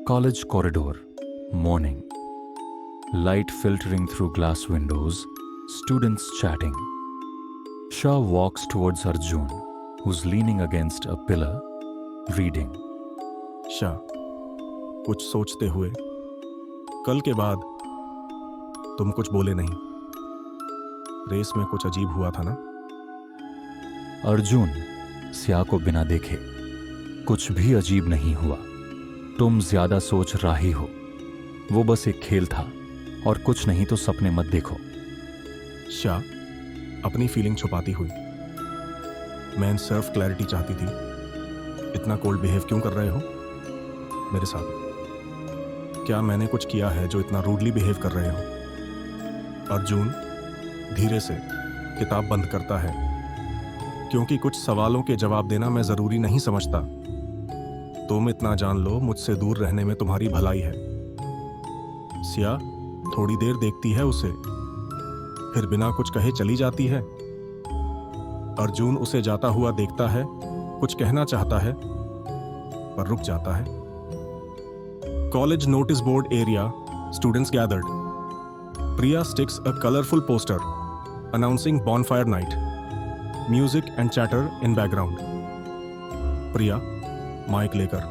College corridor, morning. Light filtering through glass windows, students chatting. Shah walks towards Arjun, who's leaning against a pillar, reading. Shah, कुछ सोचते हुए, कल के बाद तुम कुछ बोले नहीं। रेस में कुछ अजीब हुआ था ना? अर्जुन स्या को बिना देखे, कुछ भी अजीब नहीं हुआ। तुम ज्यादा सोच रही हो। वो बस एक खेल था और कुछ नहीं तो सपने मत देखो। शाह, अपनी फीलिंग छुपाती हुई, मैं सिर्फ क्लैरिटी चाहती थी। इतना कोल्ड बिहेव क्यों कर रहे हो मेरे साथ? क्या मैंने कुछ किया है जो इतना रूडली बिहेव कर रहे हो? अर्जुन धीरे से किताब बंद करता है, क्योंकि कुछ सवालों के जवाब देना मैं जरूरी नहीं समझता। तुम इतना जान लो, मुझसे दूर रहने में तुम्हारी भलाई है। सिया थोड़ी देर देखती है उसे, फिर बिना कुछ कहे चली जाती है। अर्जुन उसे जाता हुआ देखता है, कुछ कहना चाहता है पर रुक जाता है। College notice board area, students gathered. Priya sticks a colorful poster announcing bonfire night. Music and chatter in background. Priya mic लेकर,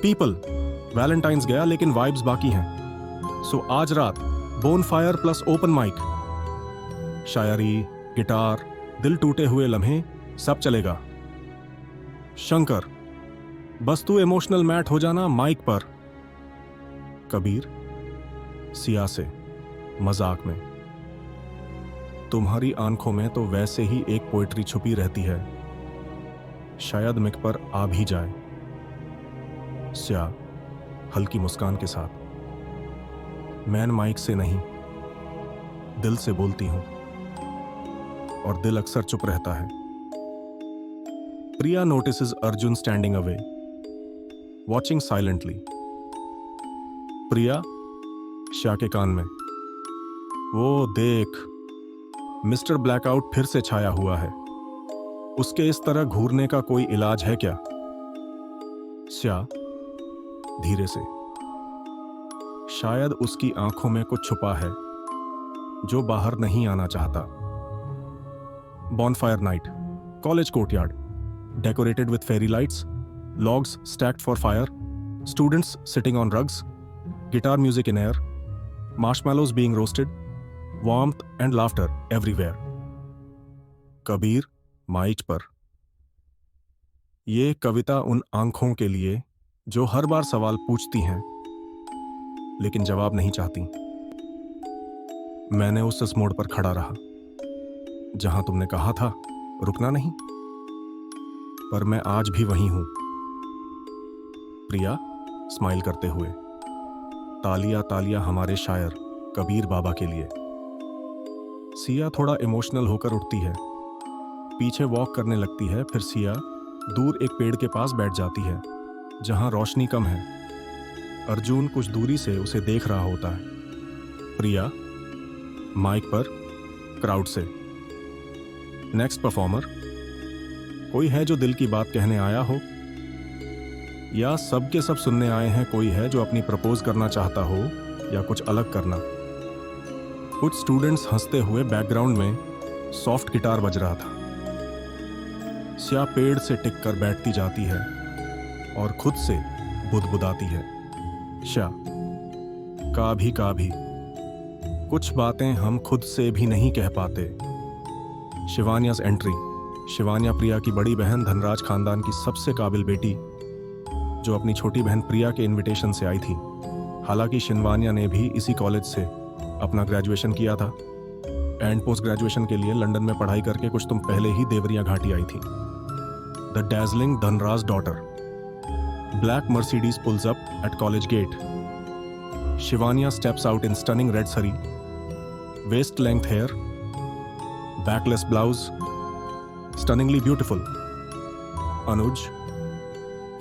पीपल, वैलेंटाइंस गया लेकिन वाइब्स बाकी हैं, सो आज रात बोनफायर प्लस ओपन माइक, शायरी, गिटार, दिल टूटे हुए लम्हे, सब चलेगा। शंकर, बस तू इमोशनल मैट हो जाना माइक पर। कबीर सिया से मजाक में, तुम्हारी आंखों में तो वैसे ही एक पोएट्री छुपी रहती है, शायद मिक पर आ भी जाए। सिया हल्की मुस्कान के साथ, मैन माइक से नहीं दिल से बोलती हूं, और दिल अक्सर चुप रहता है। Priya notices Arjun standing away, watching silently. Priya श्या के कान में, वो देख, मिस्टर ब्लैकआउट फिर से छाया हुआ है, उसके इस तरह घूरने का कोई इलाज है क्या? श्या धीरे से, शायद उसकी आंखों में कुछ छुपा है जो बाहर नहीं आना चाहता। Bonfire night, college courtyard, decorated with fairy lights, logs stacked for fire, students sitting on rugs, guitar music in air, marshmallows being roasted, warmth and laughter everywhere. Kabir mic पर, ये कविता उन आंखों के लिए जो हर बार सवाल पूछती हैं लेकिन जवाब नहीं चाहती। मैंने उस मोड़ पर खड़ा रहा जहां तुमने कहा था रुकना नहीं, पर मैं आज भी वहीं हूं। प्रिया स्माइल करते हुए, तालियां तालियां हमारे शायर कबीर बाबा के लिए। सिया थोड़ा इमोशनल होकर उठती है, पीछे वॉक करने लगती है, फिर सिया दूर एक पेड़ के पास बैठ जाती है जहां रोशनी कम है। अर्जुन कुछ दूरी से उसे देख रहा होता है। प्रिया माइक पर क्राउड से, नेक्स्ट परफॉर्मर, कोई है जो दिल की बात कहने आया हो, या सब के सब सुनने आए हैं? कोई है जो अपनी प्रपोज करना चाहता हो या कुछ अलग करना? कुछ स्टूडेंट्स हंसते हुए, बैकग्राउंड में सॉफ्ट गिटार बज रहा था। स्या पेड़ से टिक कर बैठती जाती है और खुद से बुदबुदाती है, श्या काभी काभी कुछ बातें हम खुद से भी नहीं कह पाते। शिवानिया's एंट्री, शिवानिया प्रिया की बड़ी बहन, धनराज खानदान की सबसे काबिल बेटी, जो अपनी छोटी बहन प्रिया के इनविटेशन से आई थी। हालांकि शिवानिया ने भी इसी कॉलेज से अपना ग्रेजुएशन किया था, एंड पोस्ट ग्रेजुएशन के लिए लंदन में पढ़ाई करके कुछ तुम पहले ही देवरिया घाटी आई थी। The dazzling Dhanraj daughter, black Mercedes pulls up at college gate. Shivanya steps out in stunning red sari, waist-length hair, backless blouse, stunningly beautiful. Anuj,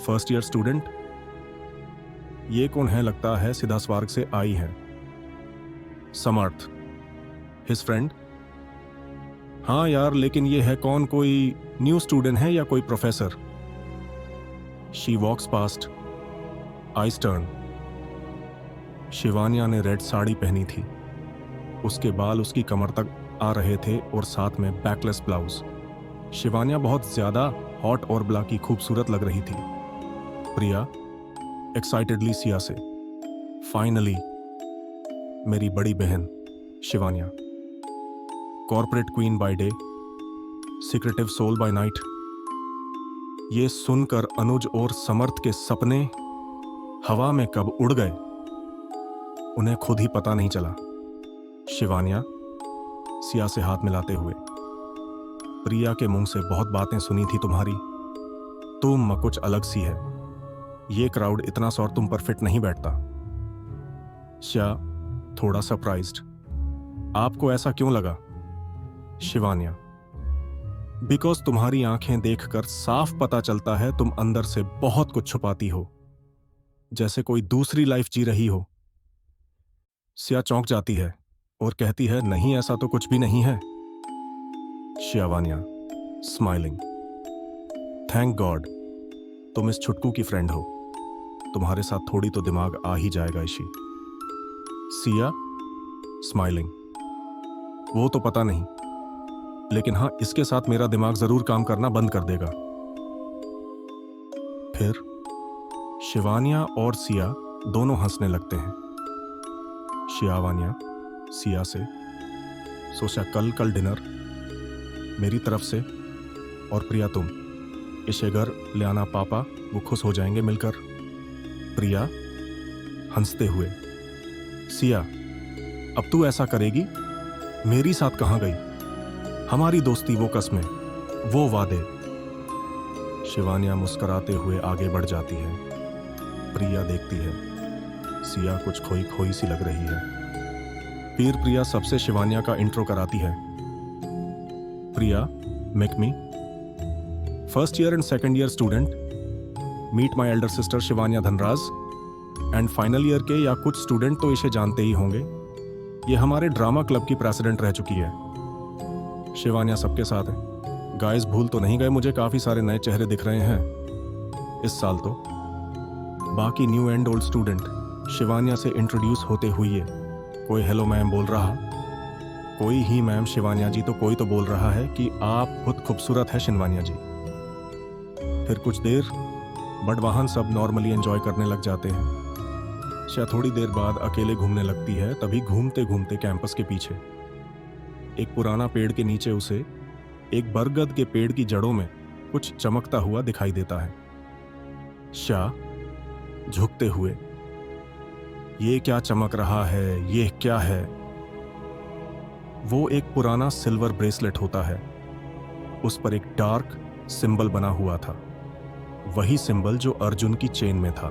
first year student. ये कौन है? लगता है सीधा स्वर्ग से आई है. समर्थ, his friend. हाँ यार, लेकिन ये है कौन? कोई न्यू स्टूडेंट है या कोई professor? She walks past. Eyes turn. Shivaniya ने रेड साड़ी पहनी थी। उसके बाल उसकी कमर तक आ रहे थे और साथ में बैकलेस ब्लाउज। शिवानिया बहुत ज्यादा हॉट और ब्लैकी खूबसूरत लग रही थी। प्रिया एक्साइटेडली सिया से, फाइनली मेरी बड़ी बहन Shivaniya, corporate queen by day, secretive soul by night. ये सुनकर अनुज और समर्थ के सपने हवा में कब उड़ गए उन्हें खुद ही पता नहीं चला। शिवानिया सिया से हाथ मिलाते हुए, प्रिया के मुंह से बहुत बातें सुनी थी तुम्हारी, तुम कुछ अलग सी है, ये क्राउड इतना सा और तुम पर फिट नहीं बैठता। श्या थोड़ा सरप्राइज्ड, आपको ऐसा क्यों लगा? शिवानिया, बिकॉज तुम्हारी आंखें देखकर साफ पता चलता है तुम अंदर से बहुत कुछ छुपाती हो, जैसे कोई दूसरी लाइफ जी रही हो। श्या चौंक जाती है और कहती है, नहीं ऐसा तो कुछ भी नहीं है। शिवानिया स्माइलिंग, थैंक गॉड तुम इस छुटकू की फ्रेंड हो, तुम्हारे साथ थोड़ी तो दिमाग आ ही जाएगा इशी। सिया स्माइलिंग, वो तो पता नहीं, लेकिन हाँ इसके साथ मेरा दिमाग जरूर काम करना बंद कर देगा। फिर शिवानिया और सिया दोनों हंसने लगते हैं। शिवानिया सिया से, सोचा कल डिनर मेरी तरफ से, और प्रिया तुम इसे घर ले आना, पापा वो खुश हो जाएंगे मिलकर। प्रिया हंसते हुए, सिया अब तू ऐसा करेगी? मेरी साथ कहां गई? हमारी दोस्ती, वो कस्में, वो वादे। शिवानिया मुस्कुराते हुए आगे बढ़ जाती है। प्रिया देखती है, सिया कुछ खोई खोई सी लग रही है। फिर प्रिया सबसे शिवानिया का इंट्रो कराती है। Priya, make me first year and second year student, meet my elder sister Shivaniya Dhanraj, and final year के या कुछ स्टूडेंट तो इसे जानते ही होंगे, ये हमारे ड्रामा क्लब की प्रेसिडेंट रह चुकी है। शिवानिया सबके साथ है। गाइस भूल तो नहीं गए, मुझे काफी सारे नए चेहरे दिख रहे हैं इस साल तो। बाकी न्यू एंड ओल्ड स्टूडेंट शिवानिया से इंट्रोड्यूस होते हुए, कोई हेलो मैम बोल रहा, कोई ही मैम शिवानिया जी, तो कोई तो बोल रहा है कि आप खुद खूबसूरत है शिवानिया जी। फिर कुछ देर बड़वाहन सब नॉर्मली एंजॉय करने लग जाते हैं। शायद थोड़ी देर बाद अकेले घूमने लगती है। तभी घूमते घूमते कैंपस के पीछे एक पुराना पेड़ के नीचे उसे एक बरगद के पेड़ की जड़ों में कुछ चमकता हुआ दिखाई देता है। शाह झुकते हुए, ये क्या चमक रहा है, ये क्या है? वो एक पुराना सिल्वर ब्रेसलेट होता है, उस पर एक डार्क सिंबल बना हुआ था, वही सिंबल जो अर्जुन की चेन में था।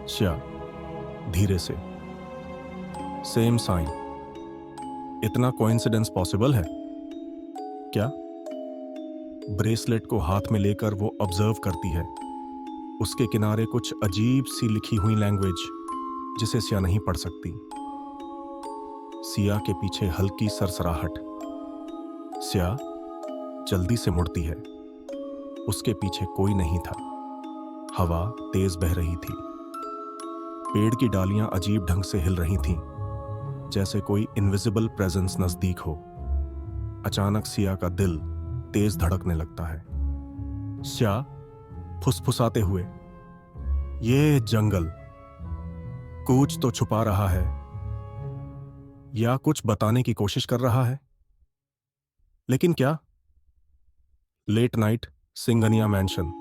श्या धीरे से, सेम साइन, इतना कोइंसिडेंस पॉसिबल है क्या? ब्रेसलेट को हाथ में लेकर वो ऑब्जर्व करती है। उसके किनारे कुछ अजीब सी लिखी हुई लैंग्वेज जिसे सिया नहीं पढ़ सकती। सिया के पीछे हल्की सरसराहट। सिया जल्दी से मुड़ती है। उसके पीछे कोई नहीं था। हवा तेज बह रही थी। पेड़ की डालियां अजीब ढंग से हिल रही थीं, जैसे कोई इनविजिबल प्रेजेंस नजदीक हो। अचानक सिया का दिल तेज धड़कने लगता है। सिया फुसफुसाते हुए, ये जंगल कुछ तो छुपा रहा है या कुछ बताने की कोशिश कर रहा है, लेकिन क्या? Late night Singhania mansion.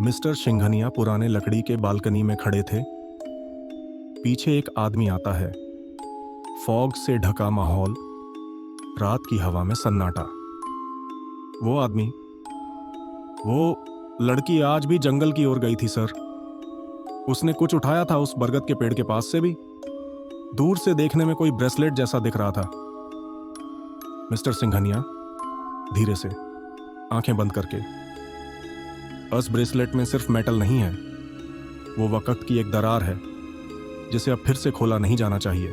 Mister Singhania पुराने लकड़ी के बालकनी में खड़े थे। पीछे एक आदमी आता है। फॉग से ढका माहौल, रात की हवा में सन्नाटा। वो आदमी, वो लड़की आज भी जंगल की ओर गई थी सर। उसने कुछ उठाया था उस बरगद के पेड़ के पास से भी। दूर से देखने में कोई ब्रेसलेट जैसा दिख रहा था। मिस्टर सिंघनिया धीरे से, आंखें बंद करके, उस ब्रेसलेट में सिर्फ मेटल नहीं है, वो वक्त की एक दरार है जिसे अब फिर से खोला नहीं जाना चाहिए।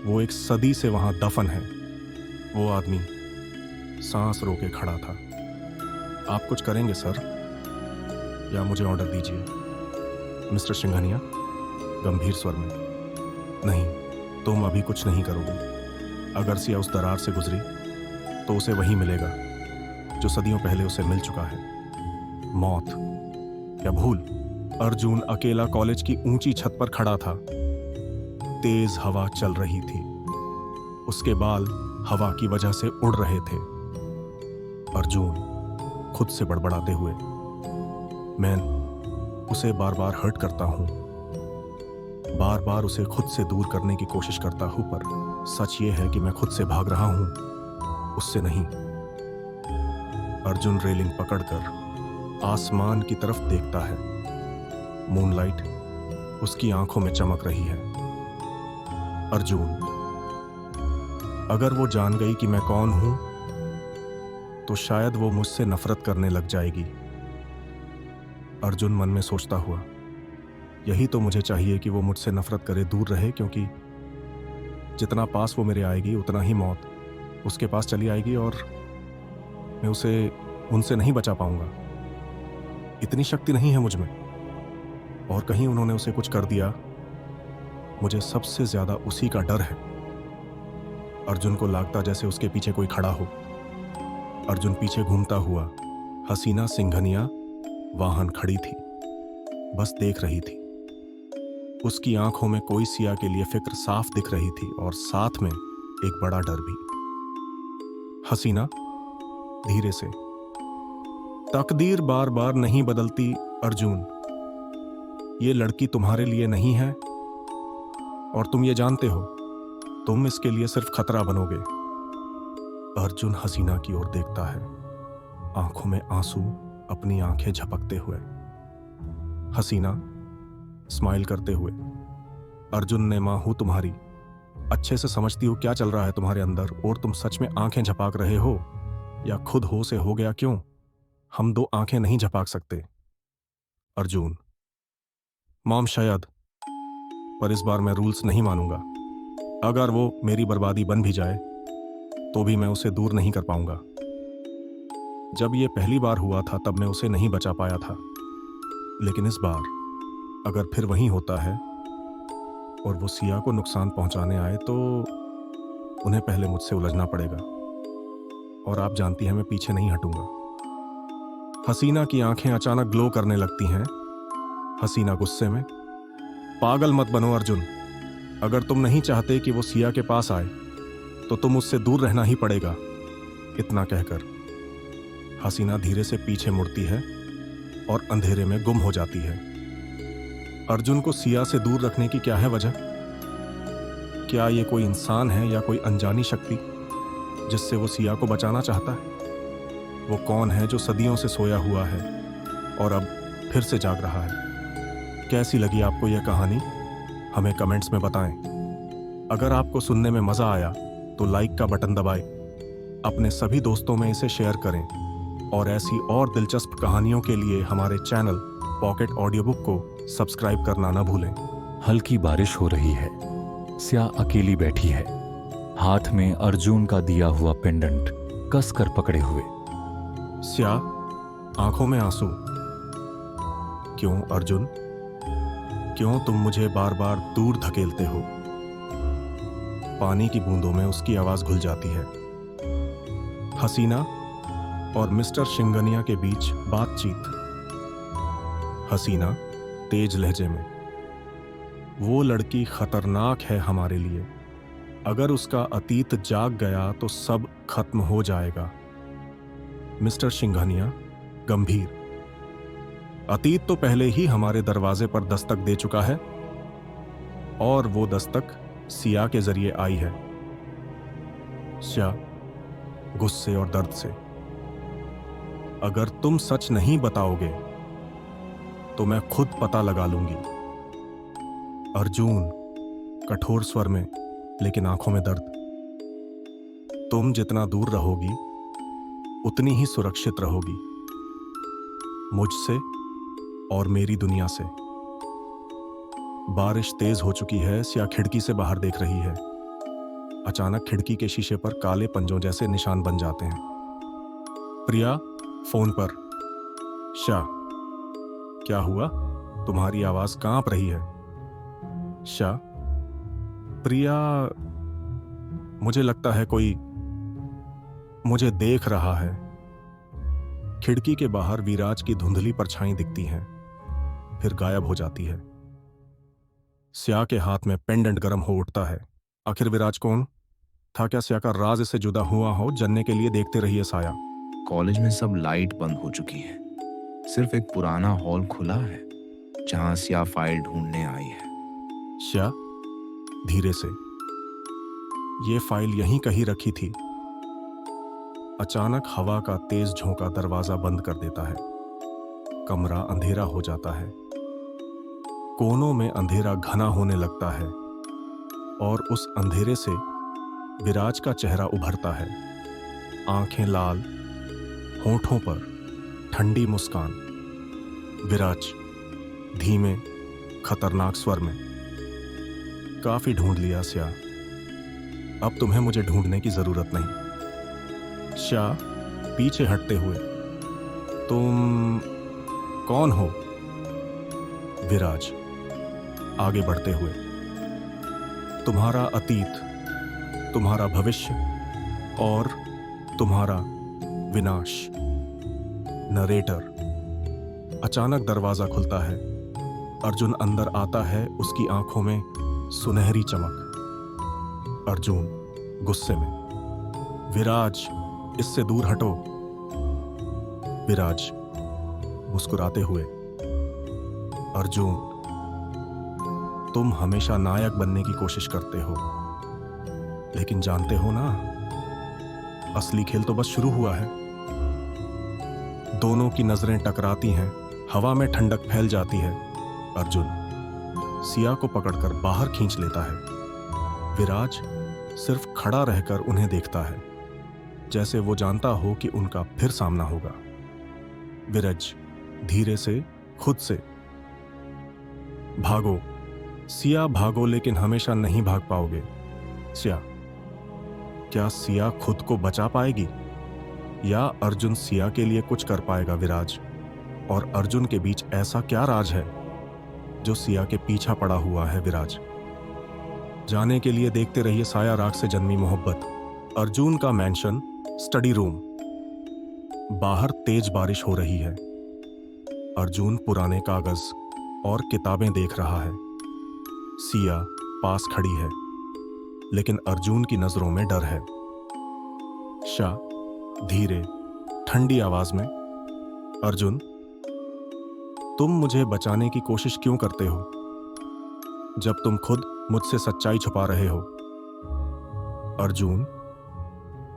वो एक सदी से वहां दफन है। वो आदमी सांस रोके खड़ा था। आप कुछ करेंगे सर, या मुझे ऑर्डर दीजिए? मिस्टर सिंघानिया गंभीर स्वर में, नहीं, तुम अभी कुछ नहीं करोगे। अगर सिया उस दरार से गुजरी तो उसे वही मिलेगा जो सदियों पहले उसे मिल चुका है, मौत या भूल। अर्जुन अकेला कॉलेज की ऊंची छत पर खड़ा था। तेज हवा चल रही थी, उसके बाल हवा की वजह से उड़ रहे थे। अर्जुन खुद से बड़बड़ाते हुए, मैं उसे बार बार हर्ट करता हूं, बार बार उसे खुद से दूर करने की कोशिश करता हूं, पर सच ये है कि मैं खुद से भाग रहा हूं, उससे नहीं। अर्जुन रेलिंग पकड़कर आसमान की तरफ देखता है। मूनलाइट उसकी आंखों में चमक रही है। अर्जुन, अगर वो जान गई कि मैं कौन हूं तो शायद वो मुझसे नफरत करने लग जाएगी। अर्जुन मन में सोचता हुआ, यही तो मुझे चाहिए कि वो मुझसे नफरत करे, दूर रहे, क्योंकि जितना पास वो मेरे आएगी उतना ही मौत उसके पास चली आएगी और मैं उसे उनसे नहीं बचा पाऊंगा। इतनी शक्ति नहीं है मुझ में, और कहीं उन्होंने उसे कुछ कर दिया, मुझे सबसे ज्यादा उसी का डर है। अर्जुन को लगता जैसे उसके पीछे कोई खड़ा हो। अर्जुन पीछे घूमता हुआ, हसीना सिंघनिया वाहन खड़ी थी, बस देख रही थी। उसकी आंखों में कोई सिया के लिए फिक्र साफ दिख रही थी और साथ में एक बड़ा डर भी। हसीना धीरे से, तकदीर बार बार नहीं बदलती अर्जुन, ये लड़की तुम्हारे लिए नहीं है और तुम ये जानते हो, तुम इसके लिए सिर्फ खतरा बनोगे। अर्जुन हसीना की ओर देखता है, आंखों में आंसू, अपनी आंखें झपकते हुए। हसीना स्माइल करते हुए, अर्जुन ने मां हूं तुम्हारी, अच्छे से समझती हूं क्या चल रहा है तुम्हारे अंदर, और तुम सच में आंखें झपाक रहे हो या खुद हो से हो गया क्यों? हम दो आंखें नहीं झपाक सकते। अर्जुन, मॉम शायद, पर इस बार मैं रूल्स नहीं मानूंगा। अगर वो मेरी बर्बादी बन भी जाए तो भी मैं उसे दूर नहीं कर पाऊंगा। जब ये पहली बार हुआ था तब मैं उसे नहीं बचा पाया था, लेकिन इस बार अगर फिर वही होता है और वो सिया को नुकसान पहुंचाने आए तो उन्हें पहले मुझसे उलझना पड़ेगा, और आप जानती हैं मैं पीछे नहीं हटूंगा। हसीना की आंखें अचानक ग्लो करने लगती हैं। हसीना गुस्से में, पागल मत बनो अर्जुन, अगर तुम नहीं चाहते कि वो सिया के पास आए तो तुम उससे दूर रहना ही पड़ेगा। इतना कहकर हसीना धीरे से पीछे मुड़ती है और अंधेरे में गुम हो जाती है। अर्जुन को सिया से दूर रखने की क्या है वजह? क्या ये कोई इंसान है या कोई अनजानी शक्ति जिससे वो सिया को बचाना चाहता है? वो कौन है जो सदियों से सोया हुआ है और अब फिर से जाग रहा है? कैसी लगी आपको यह कहानी? हमें कमेंट्स में बताएं। अगर आपको सुनने में मजा आया तो लाइक का बटन दबाएं, अपने सभी दोस्तों में इसे शेयर करें, और ऐसी और दिलचस्प कहानियों के लिए हमारे चैनल पॉकेट ऑडियो बुक को सब्सक्राइब करना न भूलें। हल्की बारिश हो रही है। सिया अकेली बैठी है, हाथ में अर्जुन का दिया हुआ पेंडेंट कसकर पकड़े हुए। सिया, आंखों में आंसू। क्यों अर्जुन, क्यों तुम मुझे बार बार दूर धकेलते हो? पानी की बूंदों में उसकी आवाज घुल जाती है। हसीना और मिस्टर सिंघनिया के बीच बातचीत। हसीना तेज लहजे में, वो लड़की खतरनाक है हमारे लिए, अगर उसका अतीत जाग गया तो सब खत्म हो जाएगा। मिस्टर सिंघनिया गंभीर, अतीत तो पहले ही हमारे दरवाजे पर दस्तक दे चुका है, और वो दस्तक सिया के जरिए आई है। सिया गुस्से और दर्द से, अगर तुम सच नहीं बताओगे तो मैं खुद पता लगा लूंगी। अर्जुन कठोर स्वर में, लेकिन आंखों में दर्द, तुम जितना दूर रहोगी उतनी ही सुरक्षित रहोगी, मुझसे और मेरी दुनिया से। बारिश तेज हो चुकी है। सिया खिड़की से बाहर देख रही है। अचानक खिड़की के शीशे पर काले पंजों जैसे निशान बन जाते हैं। प्रिया फोन पर, क्या हुआ? तुम्हारी आवाज कांप रही है। शाह, प्रिया, मुझे लगता है कोई मुझे देख रहा है। खिड़की के बाहर विराज की धुंधली परछाई दिखती हैं, फिर गायब हो जाती है। स्या के हाथ में पेंडेंट गर्म हो उठता है। आखिर विराज कौन था? क्या स्या का राज इससे जुदा हुआ हो? जानने के लिए देखते रहिए साया। कॉलेज में सब लाइट बंद हो चुकी है, सिर्फ एक पुराना हॉल खुला है जहां सिया फाइल ढूंढने आई है। श्या धीरे से, ये फाइल यहीं कहीं रखी थी। अचानक हवा का तेज झोंका दरवाजा बंद कर देता है। कमरा अंधेरा हो जाता है। कोनों में अंधेरा घना होने लगता है और उस अंधेरे से विराज का चेहरा उभरता है। आंखें लाल, होठों पर ठंडी मुस्कान। विराज धीमे खतरनाक स्वर में, काफी ढूंढ लिया स्या, अब तुम्हें मुझे ढूंढने की जरूरत नहीं। श्या पीछे हटते हुए, तुम कौन हो? विराज आगे बढ़ते हुए, तुम्हारा अतीत, तुम्हारा भविष्य और तुम्हारा विनाश। नरेटर। अचानक दरवाजा खुलता है। अर्जुन अंदर आता है, उसकी आंखों में सुनहरी चमक। अर्जुन गुस्से में, विराज इससे दूर हटो। विराज मुस्कुराते हुए, अर्जुन तुम हमेशा नायक बनने की कोशिश करते हो, लेकिन जानते हो ना, असली खेल तो बस शुरू हुआ है। दोनों की नजरें टकराती हैं, हवा में ठंडक फैल जाती है। अर्जुन सिया को पकड़कर बाहर खींच लेता है। विराज सिर्फ खड़ा रहकर उन्हें देखता है, जैसे वो जानता हो कि उनका फिर सामना होगा। विराज धीरे से, खुद से, भागो सिया, भागो, लेकिन हमेशा नहीं भाग पाओगे। सिया, क्या सिया खुद को बचा पाएगी या अर्जुन सिया के लिए कुछ कर पाएगा? विराज और अर्जुन के बीच ऐसा क्या राज है जो सिया के पीछा पड़ा हुआ है? विराज जाने के लिए देखते रहिए साया राग से जन्मी मोहब्बत। अर्जुन का मैंशन, स्टडी रूम। बाहर तेज बारिश हो रही है। अर्जुन पुराने कागज और किताबें देख रहा है। सिया पास खड़ी है, लेकिन अर्जुन की नजरों में डर है। शाह धीरे ठंडी आवाज में, अर्जुन तुम मुझे बचाने की कोशिश क्यों करते हो जब तुम खुद मुझसे सच्चाई छुपा रहे हो? अर्जुन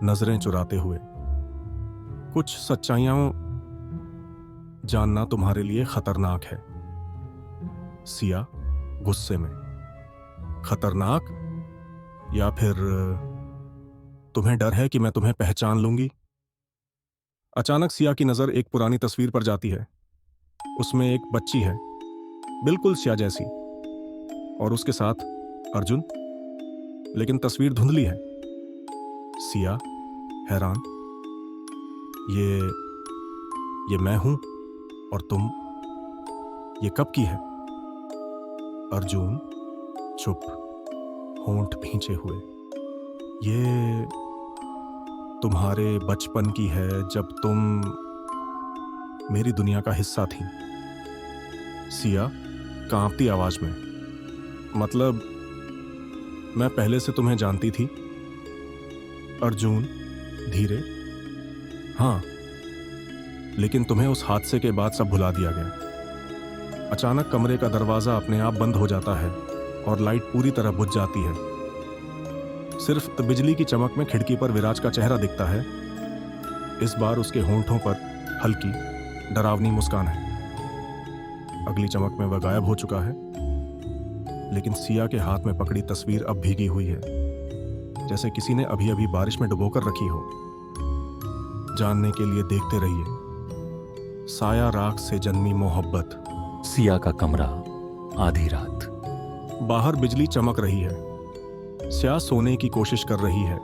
नजरें चुराते हुए, कुछ सच्चाइयां जानना तुम्हारे लिए खतरनाक है। सिया गुस्से में, खतरनाक? या फिर तुम्हें डर है कि मैं तुम्हें पहचान लूंगी? अचानक सिया की नजर एक पुरानी तस्वीर पर जाती है। उसमें एक बच्ची है, बिल्कुल सिया जैसी, और उसके साथ अर्जुन, लेकिन तस्वीर धुंधली है। सिया हैरान, ये मैं हूं और तुम, ये कब की है? अर्जुन चुप, होंठ भींचे हुए, ये तुम्हारे बचपन की है, जब तुम मेरी दुनिया का हिस्सा थी। सिया कांपती आवाज में, मतलब मैं पहले से तुम्हें जानती थी? अर्जुन धीरे, हां, लेकिन तुम्हें उस हादसे के बाद सब भुला दिया गया। अचानक कमरे का दरवाजा अपने आप बंद हो जाता है और लाइट पूरी तरह बुझ जाती है। सिर्फ बिजली की चमक में खिड़की पर विराज का चेहरा दिखता है। इस बार उसके होंठों पर हल्की डरावनी मुस्कान है। अगली चमक में वह गायब हो चुका है, लेकिन सिया के हाथ में पकड़ी तस्वीर अब भीगी हुई है, जैसे किसी ने अभी अभी बारिश में डुबोकर रखी हो। जानने के लिए देखते रहिए साया राग से जन्मी मोहब्बत। सिया का कमरा, आधी रात। बाहर बिजली चमक रही है। सिया सोने की कोशिश कर रही है,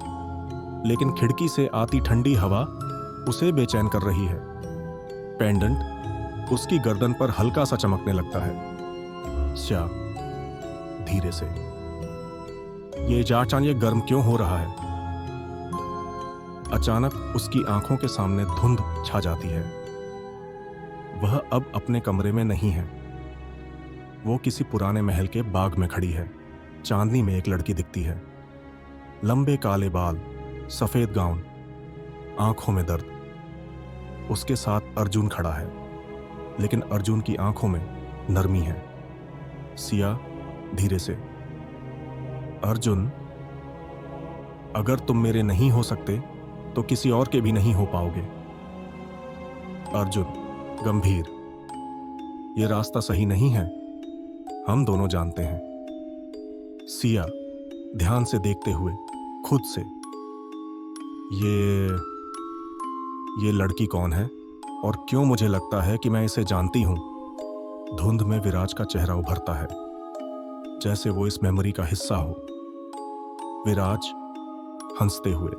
लेकिन खिड़की से आती ठंडी हवा उसे बेचैन कर रही है। पेंडेंट उसकी गर्दन पर हल्का सा चमकने लगता है। श्या धीरे से, ये जाचान ये गर्म क्यों हो रहा है? अचानक उसकी आंखों के सामने धुंध छा जाती है। वह अब अपने कमरे में नहीं है। वो किसी पुराने महल के बाग में खड़ी है। चांदनी में एक लड़की दिखती है। लंबे काले बाल, सफेद गाउन, आंखों में दर्द। उसके साथ अर्जुन खड़ा है, लेकिन अर्जुन की आंखों में नरमी है। सिया धीरे से, अर्जुन, अगर तुम मेरे नहीं हो सकते तो किसी और के भी नहीं हो पाओगे। अर्जुन गंभीर, ये रास्ता सही नहीं है, हम दोनों जानते हैं। सिया ध्यान से देखते हुए खुद से, ये लड़की कौन है और क्यों मुझे लगता है कि मैं इसे जानती हूं? धुंध में विराज का चेहरा उभरता है, जैसे वो इस मेमोरी का हिस्सा हो। विराज हंसते हुए,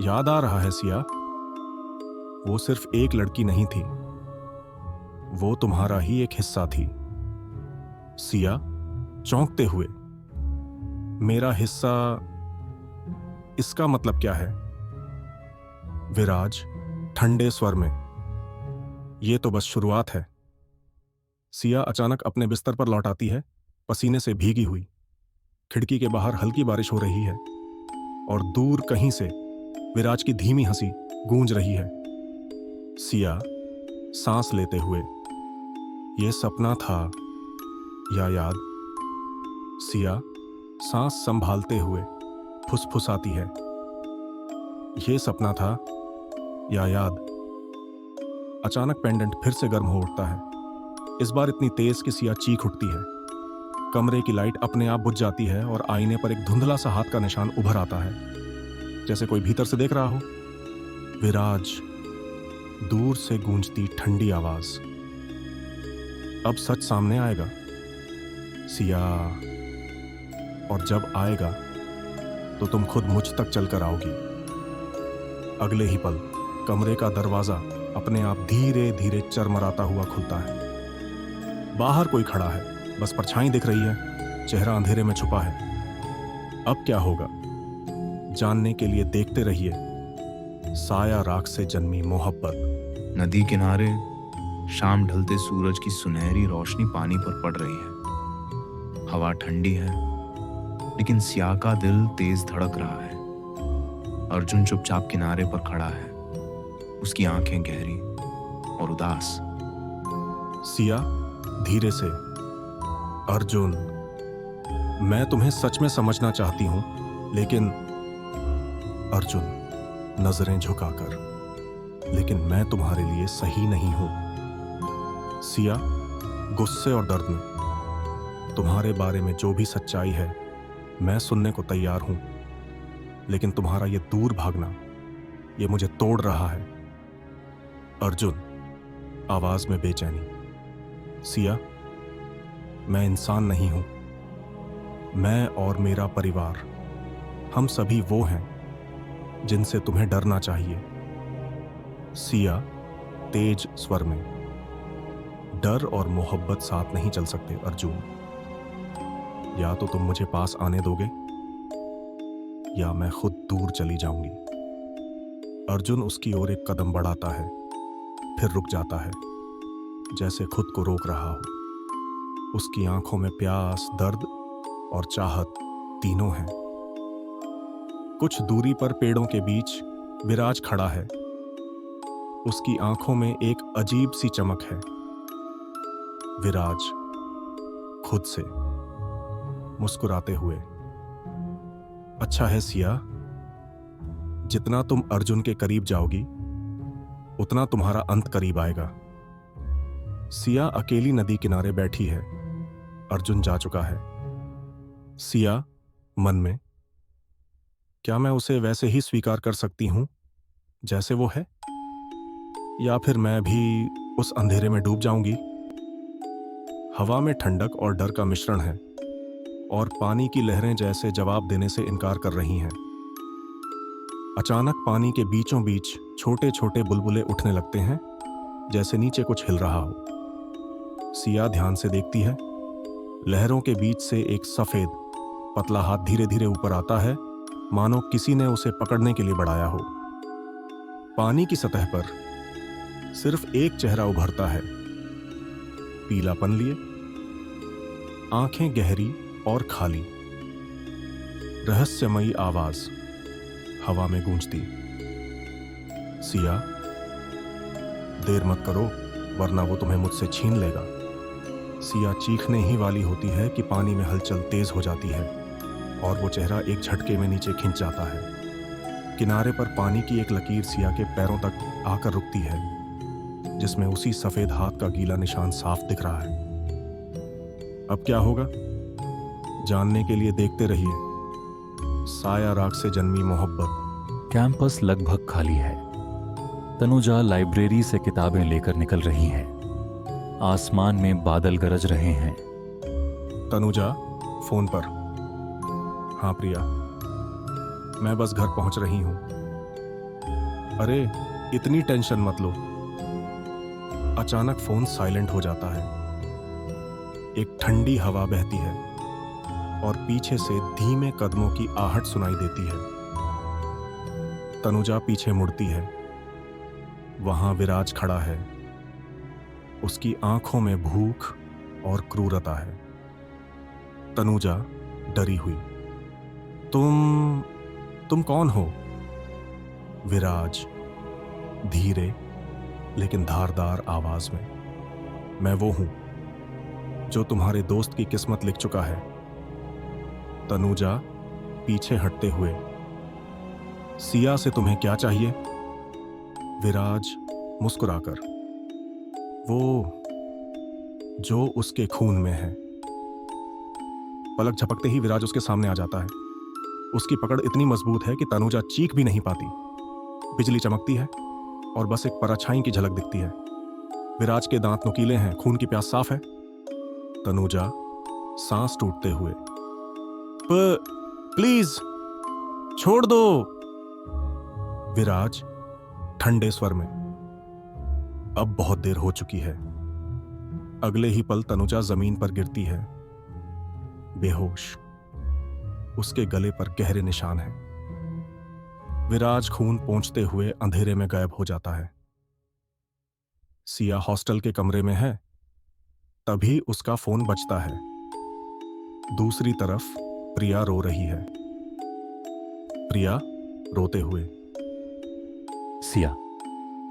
याद आ रहा है सिया, वो सिर्फ एक लड़की नहीं थी, वो तुम्हारा ही एक हिस्सा थी। सिया चौंकते हुए, मेरा हिस्सा, इसका मतलब क्या है? विराज ठंडे स्वर में, ये तो बस शुरुआत है। सिया अचानक अपने बिस्तर पर लौट आती है, पसीने से भीगी हुई। खिड़की के बाहर हल्की बारिश हो रही है और दूर कहीं से विराज की धीमी हंसी गूंज रही है। सिया सांस लेते हुए, यह सपना था या याद? सिया सांस संभालते हुए फुसफुसाती है, यह सपना था या याद? अचानक पेंडेंट फिर से गर्म हो उठता है, इस बार इतनी तेज कि सिया चीख उठती है। कमरे की लाइट अपने आप बुझ जाती है और आईने पर एक धुंधला सा हाथ का निशान उभर आता है, जैसे कोई भीतर से देख रहा हो। विराज, दूर से गूंजती ठंडी आवाज, अब सच सामने आएगा सिया, और जब आएगा तो तुम खुद मुझ तक चलकर आओगी। अगले ही पल कमरे का दरवाजा अपने आप धीरे धीरे चरमराता हुआ खुलता है। बाहर कोई खड़ा है, बस परछाई दिख रही है, चेहरा अंधेरे में छुपा है। अब क्या होगा जानने के लिए देखते रहिए साया राख से जन्मी मोहब्बत। नदी किनारे शाम ढलते सूरज की सुनहरी रोशनी पानी पर पड़ रही है। हवा ठंडी है, लेकिन सिया का दिल तेज धड़क रहा है। अर्जुन चुपचाप किनारे पर खड़ा है, उसकी आंखें गहरी और उदास। सिया धीरे से, अर्जुन, मैं तुम्हें सच में समझना चाहती हूं, लेकिन अर्जुन नजरें झुकाकर, लेकिन मैं तुम्हारे लिए सही नहीं हूं। सिया गुस्से और दर्द में, तुम्हारे बारे में जो भी सच्चाई है मैं सुनने को तैयार हूं, लेकिन तुम्हारा ये दूर भागना, ये मुझे तोड़ रहा है। अर्जुन आवाज में बेचैनी, सिया, मैं इंसान नहीं हूं, मैं और मेरा परिवार, हम सभी वो हैं जिनसे तुम्हें डरना चाहिए। सिया तेज स्वर में, डर और मोहब्बत साथ नहीं चल सकते अर्जुन। या तो तुम मुझे पास आने दोगे या मैं खुद दूर चली जाऊंगी। अर्जुन उसकी ओर एक कदम बढ़ाता है, फिर रुक जाता है, जैसे खुद को रोक रहा हो। उसकी आंखों में प्यास, दर्द और चाहत तीनों हैं। कुछ दूरी पर पेड़ों के बीच विराज खड़ा है। उसकी आंखों में एक अजीब सी चमक है। विराज खुद से मुस्कुराते हुए, अच्छा है सिया, जितना तुम अर्जुन के करीब जाओगी उतना तुम्हारा अंत करीब आएगा। सिया अकेली नदी किनारे बैठी है, अर्जुन जा चुका है। सिया मन में, क्या मैं उसे वैसे ही स्वीकार कर सकती हूं जैसे वो है, या फिर मैं भी उस अंधेरे में डूब जाऊंगी? हवा में ठंडक और डर का मिश्रण है और पानी की लहरें जैसे जवाब देने से इनकार कर रही हैं। अचानक पानी के बीचों बीच छोटे छोटे बुलबुले उठने लगते हैं, जैसे नीचे कुछ हिल रहा हो। सिया ध्यान से देखती है, लहरों के बीच से एक सफेद पतला हाथ धीरे धीरे ऊपर आता है, मानो किसी ने उसे पकड़ने के लिए बढ़ाया हो। पानी की सतह पर सिर्फ एक चेहरा उभरता है, पीलापन लिए, आंखें गहरी और खाली। रहस्यमयी आवाज हवा में गूंजती, सिया, देर मत करो वरना वो तुम्हें मुझसे छीन लेगा। सिया चीखने ही वाली होती है कि पानी में हलचल तेज हो जाती है और वो चेहरा एक झटके में नीचे खिंच जाता है। किनारे पर पानी की एक लकीर सिया के पैरों तक आकर रुकती है, जिसमें उसी सफेद हाथ का गीला निशान साफ दिख रहा है। अब क्या होगा, जानने के लिए देखते रहिए साया राग से जन्मी मोहब्बत। कैंपस लगभग खाली है। तनुजा लाइब्रेरी से किताबें लेकर निकल रही है। आसमान में बादल गरज रहे हैं। तनुजा फोन पर। हाँ प्रिया, मैं बस घर पहुंच रही हूं। अरे इतनी टेंशन मत लो। अचानक फोन साइलेंट हो जाता है। एक ठंडी हवा बहती है और पीछे से धीमे कदमों की आहट सुनाई देती है। तनुजा पीछे मुड़ती है। वहां विराज खड़ा है। उसकी आंखों में भूख और क्रूरता है। तनुजा डरी हुई। तुम कौन हो? विराज धीरे लेकिन धारदार आवाज में। मैं वो हूं जो तुम्हारे दोस्त की किस्मत लिख चुका है। तनुजा पीछे हटते हुए। सिया से तुम्हें क्या चाहिए? विराज मुस्कुराकर। वो जो उसके खून में है। पलक झपकते ही विराज उसके सामने आ जाता है। उसकी पकड़ इतनी मजबूत है कि तनुजा चीख भी नहीं पाती। बिजली चमकती है और बस एक परछाई की झलक दिखती है। विराज के दांत नुकीले हैं, खून की प्यास साफ है। तनुजा सांस टूटते हुए, प्लीज छोड़ दो। विराज ठंडे स्वर में, अब बहुत देर हो चुकी है। अगले ही पल तनुजा जमीन पर गिरती है, बेहोश। उसके गले पर गहरे निशान हैं। विराज खून पोंछते हुए अंधेरे में गायब हो जाता है। सिया हॉस्टल के कमरे में है। तभी उसका फोन बजता है। दूसरी तरफ प्रिया रो रही है। प्रिया रोते हुए, सिया,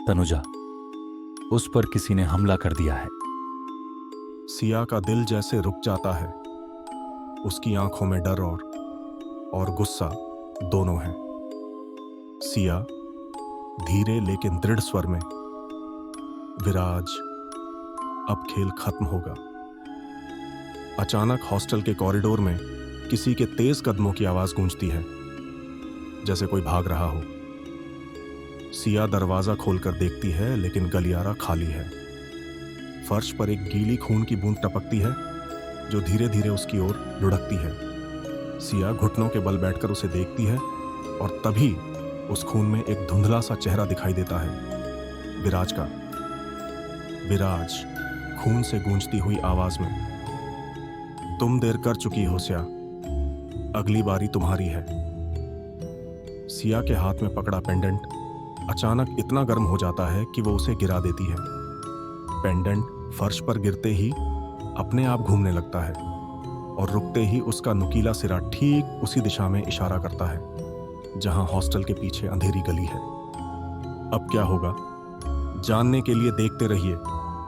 तनुजा, उस पर किसी ने हमला कर दिया है। सिया का दिल जैसे रुक जाता है। उसकी आंखों में डर और गुस्सा दोनों हैं। सिया धीरे लेकिन दृढ़ स्वर में, विराज, अब खेल खत्म होगा। अचानक हॉस्टल के कॉरिडोर में किसी के तेज कदमों की आवाज गूंजती है, जैसे कोई भाग रहा हो। सिया दरवाजा खोलकर देखती है, लेकिन गलियारा खाली है। फर्श पर एक गीली खून की बूंद टपकती है, जो धीरे धीरे उसकी ओर लुढ़कती है। सिया घुटनों के बल बैठकर उसे देखती है और तभी उस खून में एक धुंधला सा चेहरा दिखाई देता है, विराज का। विराज खून से गूंजती हुई आवाज में, तुम देर कर चुकी हो सिया, अगली बारी तुम्हारी है। सिया के हाथ में पकड़ा पेंडेंट अचानक इतना गर्म हो जाता है कि वो उसे गिरा देती है। पेंडेंट फर्श पर गिरते ही अपने आप घूमने लगता है और रुकते ही उसका नुकीला सिरा ठीक उसी दिशा में इशारा करता है जहां हॉस्टल के पीछे अंधेरी गली है। अब क्या होगा, जानने के लिए देखते रहिए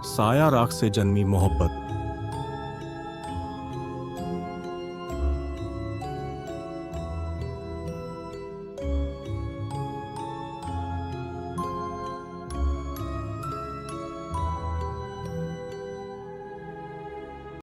साया राग से जन्मी मोहब्बत।